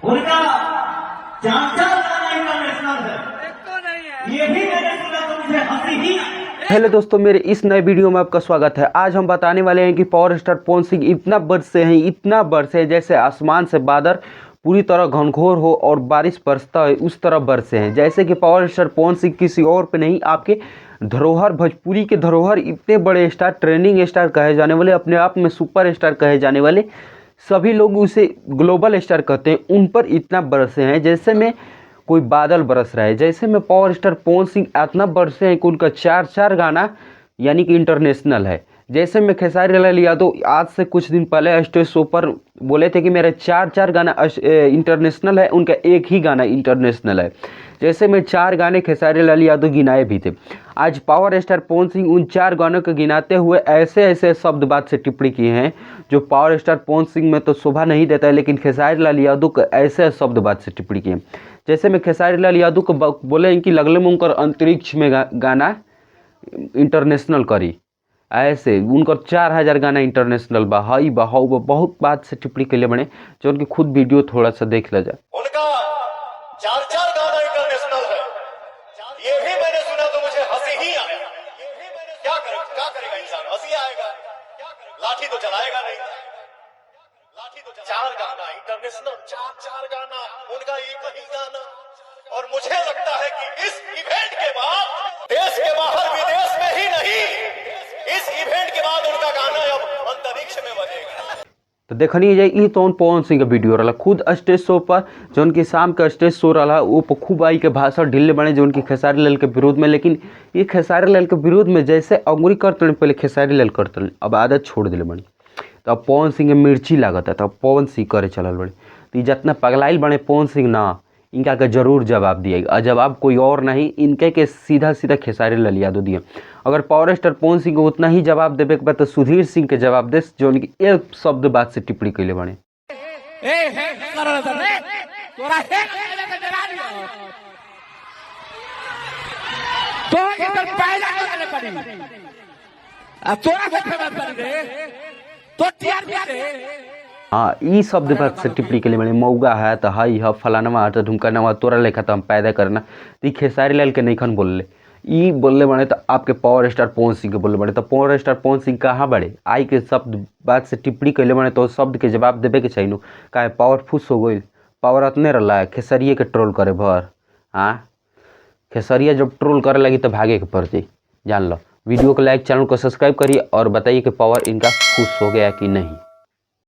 उनका चाचा इंटरनेशनल है, ये भी मैंने सुना तो मुझे हंसी ही। हेलो दोस्तों, मेरे इस नए वीडियो में आपका स्वागत है। आज हम बताने वाले हैं कि पावर स्टार पवन सिंह इतना बरसे हैं, इतना बरसे हैं जैसे आसमान से बादल पूरी तरह घनघोर हो और बारिश बरसता है उस तरह बरसे हैं। जैसे कि पावर स्टार पवन सिंह किसी और पे नहीं, आपके धरोहर, भोजपुरी के धरोहर, इतने बड़े स्टार, ट्रेंडिंग स्टार कहे जाने वाले, अपने आप में सुपर स्टार कहे जाने वाले, सभी लोग उसे ग्लोबल स्टार कहते हैं, उन पर इतना बरसे हैं जैसे में कोई बादल बरस रहा है। जैसे में पावर स्टार पवन सिंह इतना बरसे हैं कि उनका 4 गाना यानी कि इंटरनेशनल है। जैसे में खेसारी लाल यादव आज से कुछ दिन पहले स्टेज शो पर बोले थे कि मेरे 4 गाना इंटरनेशनल है, उनका एक ही गाना इंटरनेशनल है। जैसे में 4 गाने खेसारी लाल यादव गिनाए भी थे। आज पावर स्टार पवन सिंह उन 4 गानों को गिनाते हुए ऐसे ऐसे शब्द बात से टिप्पणी किए हैं जो पावर स्टार पवन सिंह में तो शोभा नहीं देता है, लेकिन खेसारी लाल यादव को ऐसे शब्द बात से टिप्पणी किए। जैसे में खेसारी लाल यादव को बोले हैं कि लगले में उनकर अंतरिक्ष में गाना इंटरनेशनल करी, ऐसे उनकर 4000 गाना इंटरनेशनल बा, हई बा, हऊ बा, बहुत बात से टिप्पणी के लिए बने जो उनकी खुद वीडियो थोड़ा सा देख ला जाए। उनका 4 गाना इंटरनेशनल है, ये भी मैंने सुना तो मुझे हंसी ही आई। क्या करेगा इंसान, हंसी आएगा, लाठी तो चलाएगा नहीं। लाठी तो 4 गाना इंटरनेशनल, 4 गाना, उनका एक ही गाना। और मुझे लगता है कि इस इवेंट के बाद देश के बाहर विदेश में ही नहीं, इस इवेंट के बाद उनका गाना अब अंतरिक्ष में बजेगा। तो देखनी जाए ई तो पवन सिंह का वीडियो रहा, खुद स्टेज शो पर जो उनकी शाम का स्टेज शो रहा वो खूब आई के भाषण ढिल्ले बने जो उनकी खेसारी लाल के विरोध में। लेकिन ये खेसारी लाल के विरोध में जैसे अंगुरी करते पहले खेसारी लाल करते, अब आदत छोड़ दिले बने। तो अब पवन सिंह मिर्ची लागत है, तो पवन सिंह करे चलल बड़े। तो जितना पगलाइल बने पवन सिंह ना, इनका के जरूर जवाब दिएगा, और जवाब कोई और नहीं, इनके के सीधा सीधा खेसारी लाल यादव दिए। अगर पावर स्टार पवन सिंह को उतना ही जवाब देवे के बाद तो सुधीर सिंह के जवाब दे जो उनकी एक शब्द बात से टिप्पणी कैले बने। हाँ, ई शब्द बात से टिप्पणी के लिए बने, मऊगा है तो हई है, फलानवा है तो ढुमकानवा, तोरा लेखा तो हम पैदा करना। तो खेसारी लाल के नहीं खन बोलले, ई बोलले बने तो आपके पावर स्टार पवन सिंह के बोलले बने। तो पावर स्टार पवन सिंह कहाँ बड़े आई के शब्द बात से टिप्पणी कैले बने, तो शब्द के जवाब देवे के चाहिए। काहे पावर फुस हो गई, पावर अतने रहा है खेसरिए के ट्रोल करे भर। हाँ, खेसरिया जब ट्रोल करे लगी तो भागे के पड़ती, जान लो। वीडियो को लाइक, चैनल को सब्सक्राइब करिए और बताइए कि पावर इनका खुश हो गया कि नहीं।